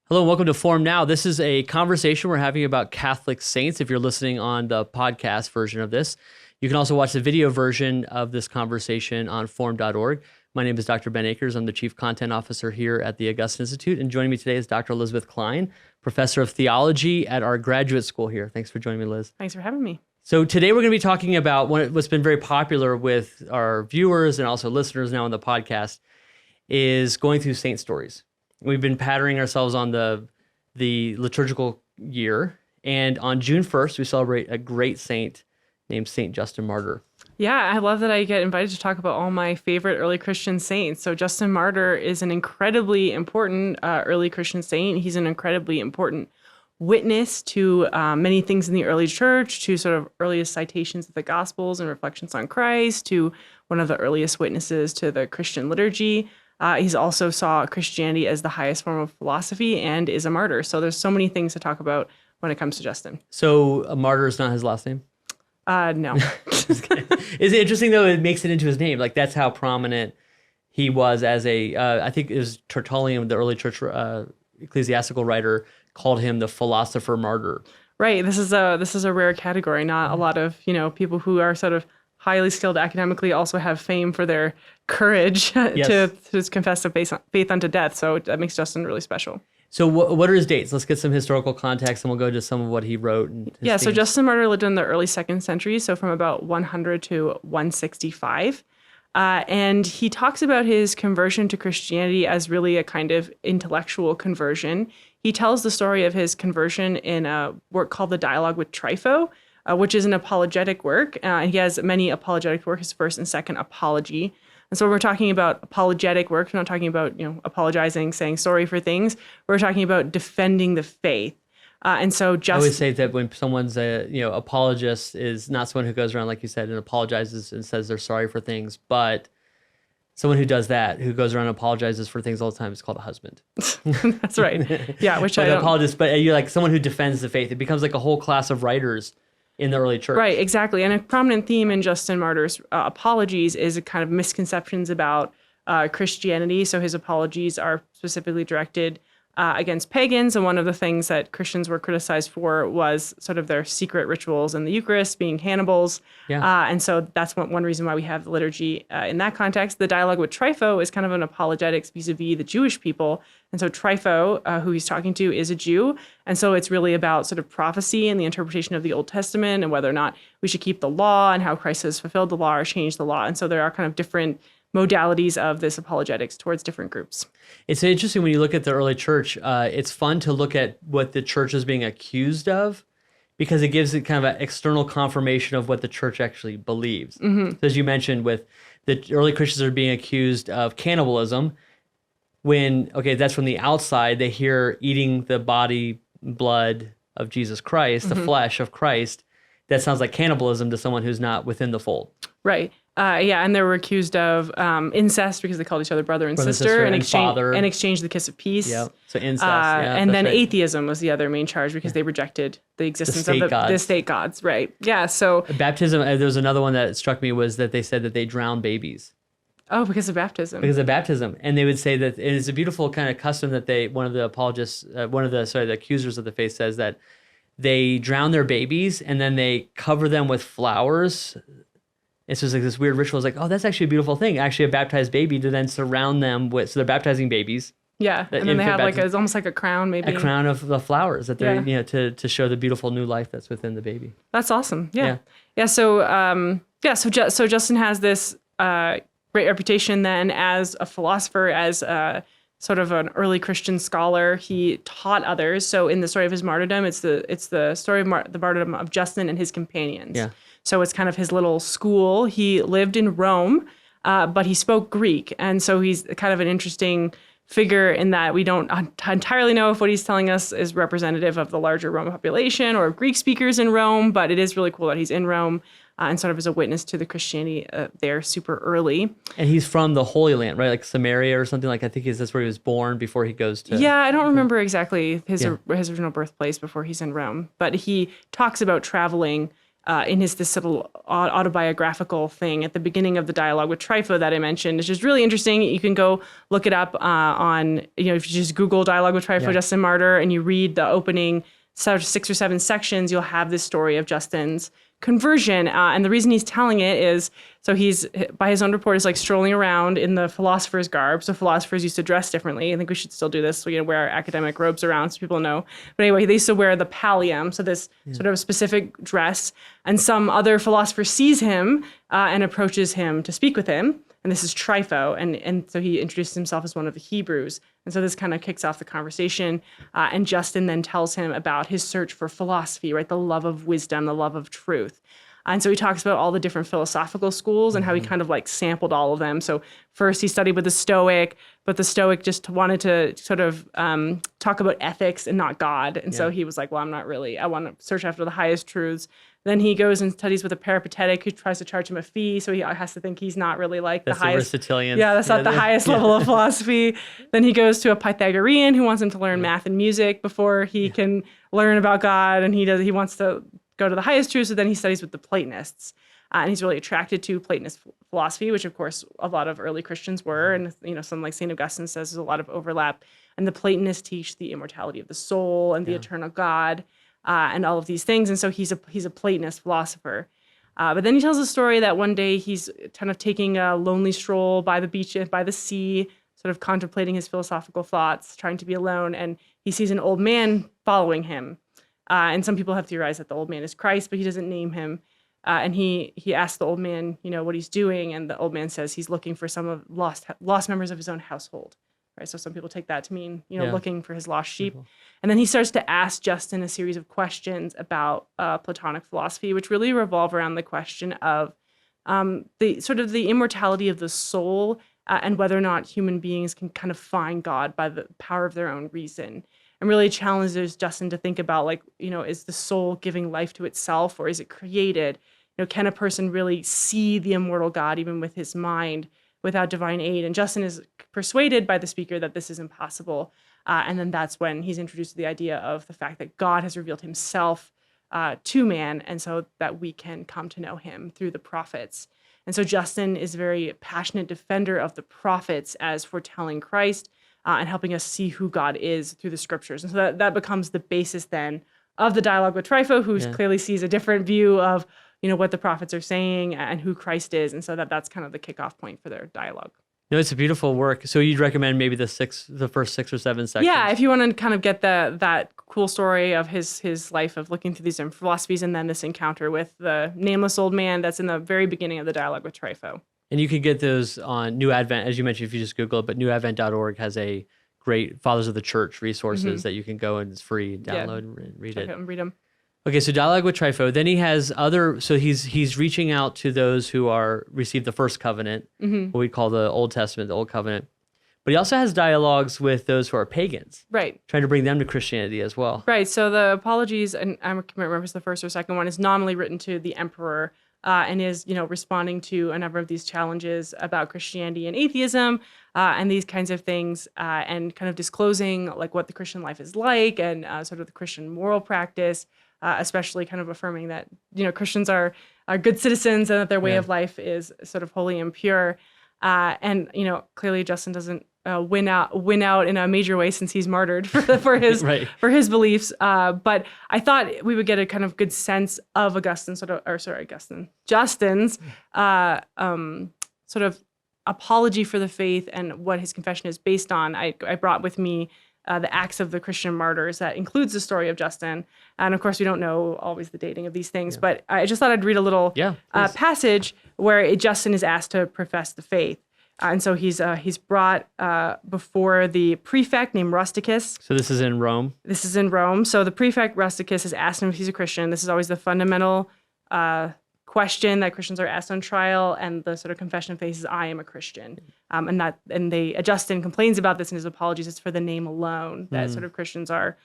Hello, and welcome to Form Now. This is a conversation we're having about Catholic saints. If you're listening on the podcast version of this, you can also watch the video version of this conversation on form.org. My name is Dr. Ben Akers. I'm the Chief Content Officer here at the Augustine Institute, and joining me today is Dr. Elizabeth Klein, Professor of Theology at our graduate school here. Thanks for joining me, Liz. Thanks for having me. So today we're going to be talking about what's been very popular with our viewers and also listeners now on the podcast is going through saint stories. We've been patterning ourselves on the liturgical year, and on June 1st, we celebrate a great saint named Saint Justin Martyr. Yeah, I love that I get invited to talk about all my favorite early Christian saints. So Justin Martyr is an incredibly important early Christian saint. He's an incredibly important witness to many things in the early church, to sort of earliest citations of the Gospels and reflections on Christ, to one of the earliest witnesses to the Christian liturgy. He's also saw Christianity as the highest form of philosophy and is a martyr. So there's so many things to talk about when it comes to Justin. So a martyr is not his last name? No. Is it interesting, though, it makes it into his name? Like, that's how prominent he was as I think it was Tertullian, the early church ecclesiastical writer, called him the Philosopher Martyr. Right. This is a rare category. Not a lot of, people who are sort of highly skilled academically also have fame for their courage to confess the faith unto death. So that makes Justin really special. So what are his dates? Let's get some historical context and we'll go to some of what he wrote. So Justin Martyr lived in the early 2nd century, so from about 100 to 165. And he talks about his conversion to Christianity as really a kind of intellectual conversion. He tells the story of his conversion in a work called The Dialogue with Trypho, which is an apologetic work. He has many apologetic works, his first and second apology. And so when we're talking about apologetic work, we're not talking about, apologizing, saying sorry for things. We're talking about defending the faith. And so I always say that when someone's a, apologist is not someone who goes around, like you said, and apologizes and says they're sorry for things, but someone who does that, who goes around and apologizes for things all the time, is called a husband. That's right. Yeah, which I apologist, but you're like someone who defends the faith. It becomes like a whole class of writers in the early church. Right, exactly. And a prominent theme in Justin Martyr's apologies is a kind of misconceptions about Christianity. So his apologies are specifically directed against pagans. And one of the things that Christians were criticized for was sort of their secret rituals in the Eucharist, being cannibals. Yeah. And so that's one reason why we have the liturgy in that context. The dialogue with Trypho is kind of an apologetics vis-a-vis the Jewish people. And so Trypho, who he's talking to, is a Jew. And so it's really about sort of prophecy and the interpretation of the Old Testament and whether or not we should keep the law and how Christ has fulfilled the law or changed the law. And so there are kind of different modalities of this apologetics towards different groups. It's interesting when you look at the early church, it's fun to look at what the church is being accused of because it gives it kind of an external confirmation of what the church actually believes. Mm-hmm. So as you mentioned, with the early Christians are being accused of cannibalism when, that's from the outside, they hear eating the body, blood of Jesus Christ, mm-hmm. the flesh of Christ. That sounds like cannibalism to someone who's not within the fold. Right. And they were accused of incest because they called each other brother and sister and exchanged the kiss of peace. Yeah. So incest. And then atheism was the other main charge because they rejected the existence of the state gods. Right. Yeah. So baptism. There was another one that struck me was that they said that they drown babies. Oh, because of baptism. Because of baptism, and they would say that it is a beautiful kind of custom that the accusers of the faith says that they drown their babies and then they cover them with flowers. It's just like this weird ritual. It's like, that's actually a beautiful thing. Actually, a baptized baby to then surround them with. So they're baptizing babies. Yeah, and then they have it's almost like a crown, maybe. A crown of the flowers that they're, to show the beautiful new life that's within the baby. That's awesome. Yeah. So Justin has this great reputation then as a philosopher, as sort of an early Christian scholar. He taught others. So in the story of his martyrdom, it's the story of the martyrdom of Justin and his companions. Yeah. So it's kind of his little school. He lived in Rome, but he spoke Greek. And so he's kind of an interesting figure in that we don't entirely know if what he's telling us is representative of the larger Roman population or of Greek speakers in Rome, but it is really cool that he's in Rome and sort of as a witness to the Christianity there super early. And he's from the Holy Land, right? Like Samaria or something. Like I think that's where he was born before he goes to... Yeah, I don't remember exactly his original birthplace before he's in Rome, but he talks about traveling in this little autobiographical thing at the beginning of the dialogue with Trypho that I mentioned. It's just really interesting. You can go look it up on, if you just Google dialogue with Trypho, Justin Martyr, and you read the opening 6 or 7 sections, you'll have this story of Justin's conversion. And the reason he's telling it is, so he's, by his own report, is like strolling around in the philosopher's garb. So philosophers used to dress differently. I think we should still do this. So, wear our academic robes around so people know. But anyway, they used to wear the pallium, so this sort of specific dress. And some other philosopher sees him and approaches him to speak with him. And this is Trypho. And so he introduces himself as one of the Hebrews. And so this kind of kicks off the conversation. And Justin then tells him about his search for philosophy, right? The love of wisdom, the love of truth. And so he talks about all the different philosophical schools and how he kind of like sampled all of them. So first he studied with the Stoic, but the Stoic just wanted to sort of talk about ethics and not God. And so he was like, well, I want to search after the highest truths. Then he goes and studies with a peripatetic who tries to charge him a fee. So he has to think he's not really like that's the highest. Aristotelian. Yeah, that's not the highest level of philosophy. Then he goes to a Pythagorean who wants him to learn math and music before he can learn about God. And he wants to go to the highest truth. So then he studies with the Platonists. And he's really attracted to Platonist philosophy, which of course a lot of early Christians were. And some like St. Augustine says there's a lot of overlap. And the Platonists teach the immortality of the soul and the eternal God. And all of these things. And so he's a Platonist philosopher. But then he tells a story that one day he's kind of taking a lonely stroll by the beach, by the sea, sort of contemplating his philosophical thoughts, trying to be alone. And he sees an old man following him. And some people have theorized that the old man is Christ, but he doesn't name him. And he asks the old man, what he's doing. And the old man says he's looking for some of lost members of his own household. Right, so some people take that to mean, looking for his lost sheep. And then he starts to ask Justin a series of questions about Platonic philosophy, which really revolve around the question of the immortality of the soul and whether or not human beings can kind of find God by the power of their own reason. And really challenges Justin to think about, is the soul giving life to itself or is it created? Can a person really see the immortal God even with his mind without divine aid? And Justin is persuaded by the speaker that this is impossible. And then that's when he's introduced to the idea of the fact that God has revealed himself to man, and so that we can come to know him through the prophets. And so Justin is a very passionate defender of the prophets as foretelling Christ and helping us see who God is through the scriptures. And so that becomes the basis then of the dialogue with Trypho, who clearly sees a different view of what the prophets are saying and who Christ is. And so that's kind of the kickoff point for their dialogue. No, it's a beautiful work. So you'd recommend maybe the first 6 or 7 sections? Yeah, if you want to kind of get that cool story of his life of looking through these different philosophies and then this encounter with the nameless old man that's in the very beginning of the dialogue with Trypho. And you can get those on New Advent, as you mentioned, if you just Google it, but newadvent.org has a great Fathers of the Church resources that you can go and it's free, download and read it. And read them. Okay, so dialogue with Trypho. Then he has he's reaching out to those who received the first covenant, what we call the Old Testament, the Old Covenant. But he also has dialogues with those who are pagans. Right. Trying to bring them to Christianity as well. Right. So the Apologies, and I can't remember if it's the first or second one, is nominally written to the emperor and is, responding to a number of these challenges about Christianity and atheism and these kinds of things and kind of disclosing like what the Christian life is like and sort of the Christian moral practice. Especially kind of affirming that, Christians are good citizens and that their way of life is sort of holy and pure. And, clearly Justin doesn't win out in a major way since he's martyred for his for his beliefs. But I thought we would get a kind of good sense of Justin's sort of apology for the faith and what his confession is based on. I brought with me the Acts of the Christian Martyrs that includes the story of Justin. And of course, we don't know always the dating of these things, but I just thought I'd read a little passage where Justin is asked to profess the faith. And so he's brought before the prefect named Rusticus. So this is in Rome? This is in Rome. So the prefect Rusticus has asked him if he's a Christian. This is always the fundamental question that Christians are asked on trial, and the sort of confession of faith is, I am a Christian. Justin complains about this in his apologies. It's for the name alone that sort of Christians are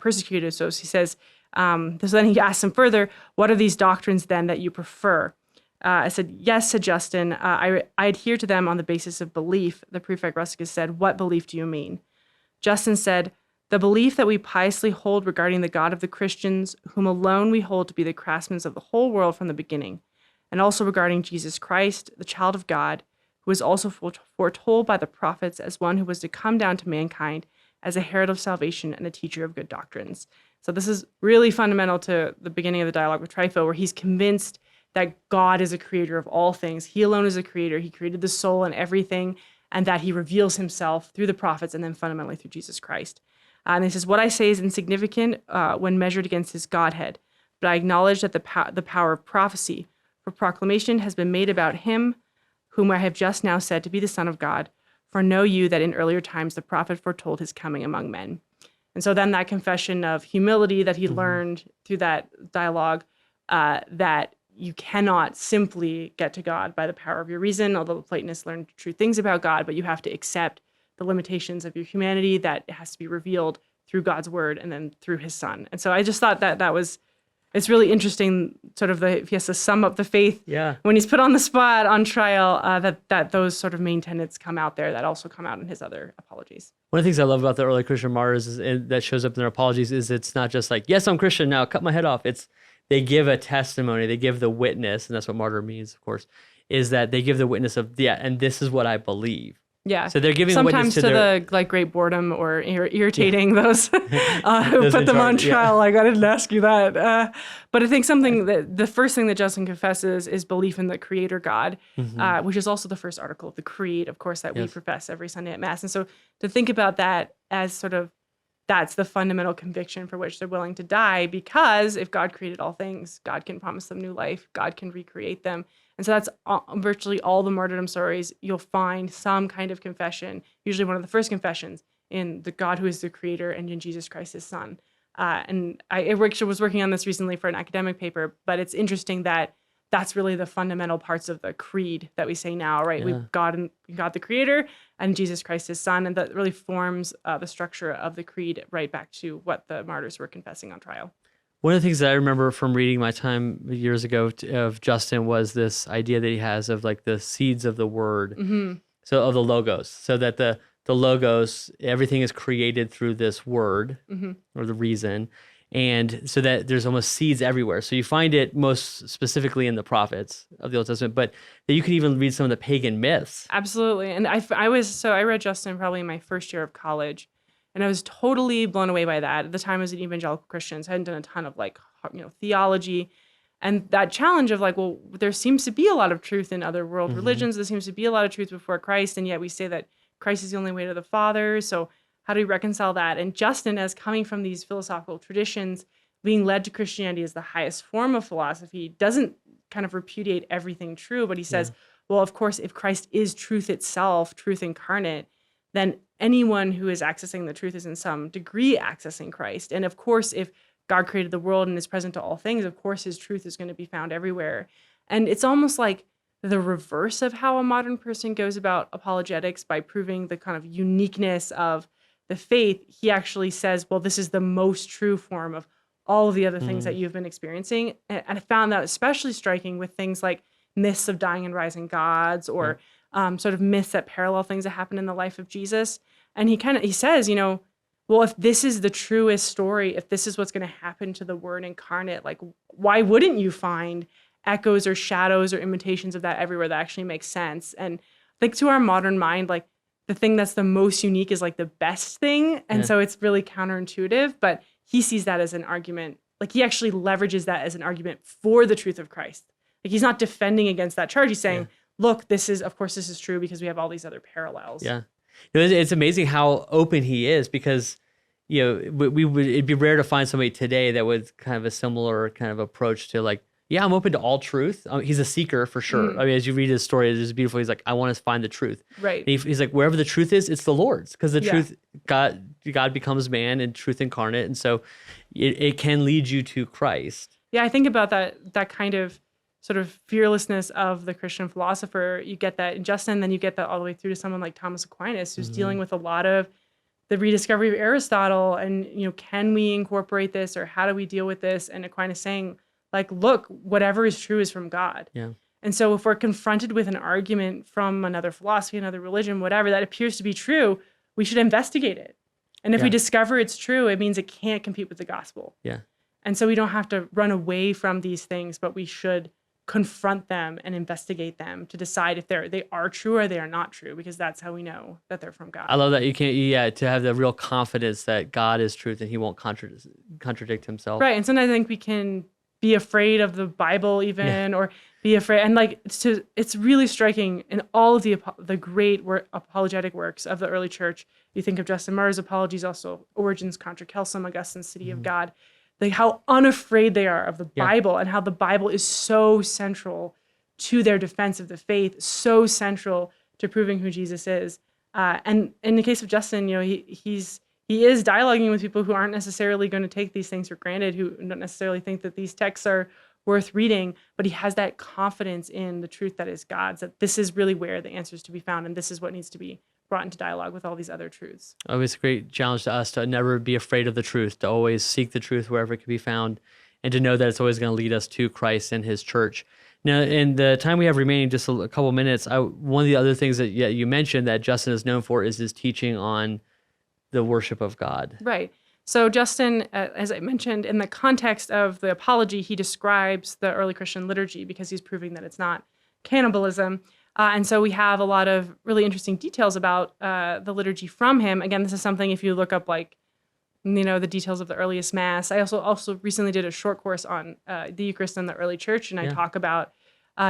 persecuted. So he says, so then he asks him further, what are these doctrines then that you prefer? I said, yes, said Justin. I adhere to them on the basis of belief. The prefect Rusticus said, what belief do you mean? Justin said, The belief that we piously hold regarding the God of the Christians, whom alone we hold to be the craftsman of the whole world from the beginning, and also regarding Jesus Christ, the child of God, who was also foretold by the prophets as one who was to come down to mankind as a herald of salvation and a teacher of good doctrines. So this is really fundamental to the beginning of the dialogue with Trypho, where he's convinced that God is a creator of all things. He alone is a creator. He created the soul and everything, and that he reveals himself through the prophets and then fundamentally through Jesus Christ. And he says, what I say is insignificant when measured against his Godhead, but I acknowledge that the power of prophecy for proclamation has been made about him, whom I have just now said to be the Son of God. For know you that in earlier times the prophet foretold his coming among men. And so then that confession of humility that he learned through that dialogue, that you cannot simply get to God by the power of your reason, although the Platonists learned true things about God, but you have to accept the limitations of your humanity, that it has to be revealed through God's word and then through his Son. And so I just thought that was, it's really interesting, sort of if he has to sum up the faith when he's put on the spot on trial, that those sort of main tenets come out there that also come out in his other apologies. One of the things I love about the early Christian martyrs is, that shows up in their apologies, is it's not just like, yes, I'm Christian now, cut my head off. It's, they give a testimony, they give the witness, and that's what martyr means, of course, is that they give the witness of, and this is what I believe. Yeah. So they're giving sometimes a witness to the like great boredom or irritating those who put them on trial. Like, I didn't ask you that. But I think something that the first thing that Justin confesses is belief in the creator God, which is also the first article of the creed, of course, that we profess every Sunday at Mass. And so to think about that as sort of, that's the fundamental conviction for which they're willing to die, because if God created all things, God can promise them new life, God can recreate them. And so that's virtually all the martyrdom stories. You'll find some kind of confession, usually one of the first confessions, in the God who is the creator and in Jesus Christ, his Son. And I was working on this recently for an academic paper, but it's interesting that that's really the fundamental parts of the creed that we say now, right? We've God the creator and Jesus Christ, his Son, and that really forms the structure of the creed right back to what the martyrs were confessing on trial. One of the things that I remember from reading my time years ago of Justin was this idea that he has of like the seeds of the word, so of the logos, so that the logos, everything is created through this word or the reason, and so that there's almost seeds everywhere. So you find it most specifically in the prophets of the Old Testament, but that you can even read some of the pagan myths. Absolutely, and I read Justin probably in my first year of college. And I was totally blown away by that. At the time, I was an evangelical Christian, so I hadn't done a ton of theology. And that challenge of like, well, there seems to be a lot of truth in other world religions. There seems to be a lot of truth before Christ. And yet we say that Christ is the only way to the Father. So how do we reconcile that? And Justin, as coming from these philosophical traditions, being led to Christianity as the highest form of philosophy, doesn't kind of repudiate everything true. But he says, well, of course, if Christ is truth itself, truth incarnate, then anyone who is accessing the truth is in some degree accessing Christ. And of course, if God created the world and is present to all things, of course, his truth is going to be found everywhere. And it's almost like the reverse of how a modern person goes about apologetics by proving the kind of uniqueness of the faith. He actually says, well, this is the most true form of all of the other things that you've been experiencing. And I found that especially striking with things like myths of dying and rising gods, or sort of myths that parallel things that happen in the life of Jesus. And he says, well, if this is the truest story, if this is what's going to happen to the Word incarnate, like, why wouldn't you find echoes or shadows or imitations of that everywhere that actually makes sense? And I think to our modern mind, like, the thing that's the most unique is like the best thing. And so it's really counterintuitive, but he sees that as an argument. Like, he actually leverages that as an argument for the truth of Christ. Like, he's not defending against that charge. He's saying, look, this is true because we have all these other parallels. Yeah. It's amazing how open he is, because, it'd be rare to find somebody today that would kind of a similar kind of approach to like, I'm open to all truth. He's a seeker for sure. I mean, as you read his story, it is beautiful. He's like, I want to find the truth. Right. And he's like, wherever the truth is, it's the Lord's, because the truth, God becomes man and truth incarnate. And so it can lead you to Christ. Yeah. I think about that kind of sort of fearlessness of the Christian philosopher. You get that in Justin, then you get that all the way through to someone like Thomas Aquinas, who's dealing with a lot of the rediscovery of Aristotle. And, can we incorporate this, or how do we deal with this? And Aquinas saying, like, look, whatever is true is from God. Yeah. And so if we're confronted with an argument from another philosophy, another religion, whatever, that appears to be true, we should investigate it. And if Yeah. we discover it's true, it means it can't compete with the gospel. Yeah. And so we don't have to run away from these things, but we should confront them and investigate them to decide if they are true or they are not true, because that's how we know that they're from God. I love that you can't, to have the real confidence that God is truth and he won't contradict himself. Right. And sometimes I think we can be afraid of the Bible even, or be afraid. And like, it's really striking in all of the great apologetic works of the early church. You think of Justin Martyr's apologies, also Origen's Contra Celsum, Augustine's City of God, like how unafraid they are of the Bible, and how the Bible is so central to their defense of the faith, so central to proving who Jesus is. And in the case of Justin, he is dialoguing with people who aren't necessarily going to take these things for granted, who don't necessarily think that these texts are worth reading, but he has that confidence in the truth that is God's, that this is really where the answer is to be found, and this is what needs to be brought into dialogue with all these other truths. Oh, it's a great challenge to us to never be afraid of the truth, to always seek the truth wherever it can be found, and to know that it's always going to lead us to Christ and his church. Now, in the time we have remaining, just a couple minutes, one of the other things that you mentioned that Justin is known for is his teaching on the worship of God. Right. So Justin, as I mentioned, in the context of the apology, he describes the early Christian liturgy because he's proving that it's not cannibalism. And so we have a lot of really interesting details about the liturgy from him. Again, this is something if you look up the details of the earliest Mass. I also recently did a short course on the Eucharist in the early church, and I talk about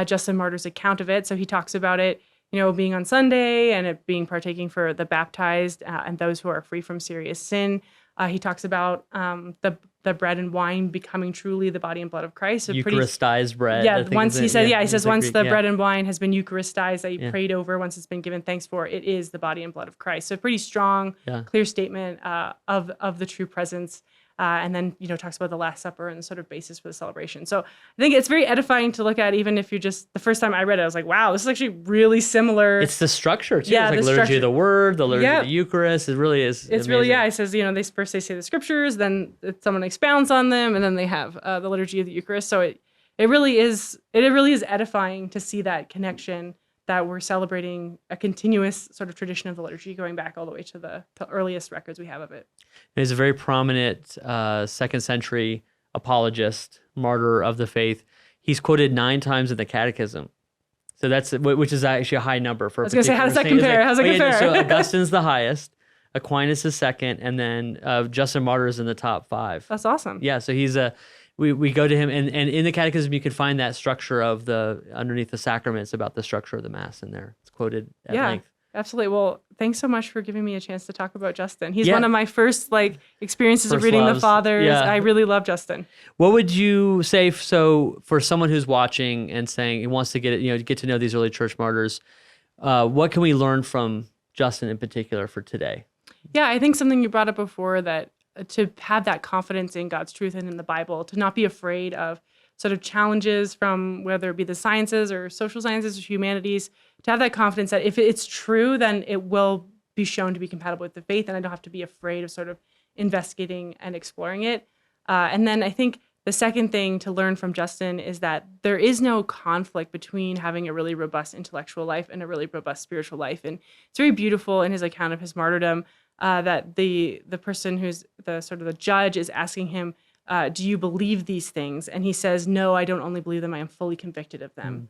Justin Martyr's account of it. So he talks about it, being on Sunday and it being partaking for the baptized and those who are free from serious sin. He talks about the bread and wine becoming truly the body and blood of Christ. Eucharistized bread. Yeah, once he said, he says once the Greek, bread and wine has been Eucharistized, that you prayed over, once it's been given thanks for, it is the body and blood of Christ. So a pretty strong, clear statement of the true presence. And then, talks about the Last Supper and the sort of basis for the celebration. So I think it's very edifying to look at, even if the first time I read it, I was like, wow, this is actually really similar. It's the structure, too. Yeah, it's like liturgy of the Word, the liturgy of the Eucharist. It really is. It's amazing. It says, they say the scriptures, then someone expounds on them, and then they have the liturgy of the Eucharist. So it really is edifying to see that connection, that we're celebrating a continuous sort of tradition of the liturgy going back all the way to the earliest records we have of it. He's a very prominent second century apologist, martyr of the faith. He's quoted 9 times in the Catechism. So which is actually a high number for a particular saint. How does that compare? How's that compare? So Augustine's the highest, Aquinas is second, and then Justin Martyr is in the top 5. That's awesome. Yeah, so he's we go to him, and in the Catechism you can find that structure of underneath the sacraments about the structure of the Mass in there. It's quoted at length. Absolutely. Well, thanks so much for giving me a chance to talk about Justin. He's one of my first experiences of reading the Fathers. Yeah. I really love Justin. What would you say for someone who's watching and saying he wants to get to know these early church martyrs? What can we learn from Justin in particular for today? Yeah, I think something you brought up before, that to have that confidence in God's truth and in the Bible, to not be afraid of sort of challenges from whether it be the sciences or social sciences or humanities, to have that confidence that if it's true, then it will be shown to be compatible with the faith, and I don't have to be afraid of sort of investigating and exploring it. And then I think the second thing to learn from Justin is that there is no conflict between having a really robust intellectual life and a really robust spiritual life. And it's very beautiful in his account of his martyrdom that the person who's the judge is asking him, do you believe these things? And he says, no, I don't only believe them, I am fully convicted of them.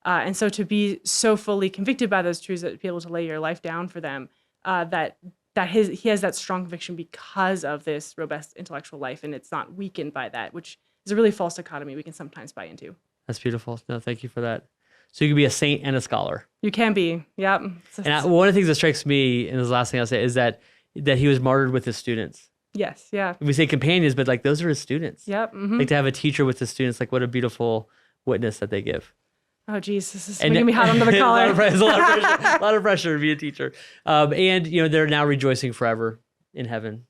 And so to be so fully convicted by those truths, that to be able to lay your life down for them, he has that strong conviction because of this robust intellectual life, and it's not weakened by that, which is a really false dichotomy we can sometimes buy into. That's beautiful. No, thank you for that. So you can be a saint and a scholar. You can be, yep. And one of the things that strikes me, and this is the last thing I'll say, is that he was martyred with his students. Yes, yeah. We say companions, but those are his students. Yep. Mm-hmm. To have a teacher with his students, what a beautiful witness that they give. Oh, geez, this is making me hot under the collar. a lot of pressure to be a teacher. And they're now rejoicing forever in heaven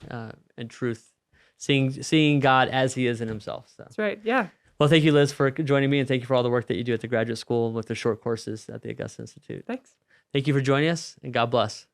and truth, seeing God as he is in himself. So. That's right, yeah. Well, thank you, Liz, for joining me, and thank you for all the work that you do at the graduate school with the short courses at the Augustine Institute. Thanks. Thank you for joining us, and God bless.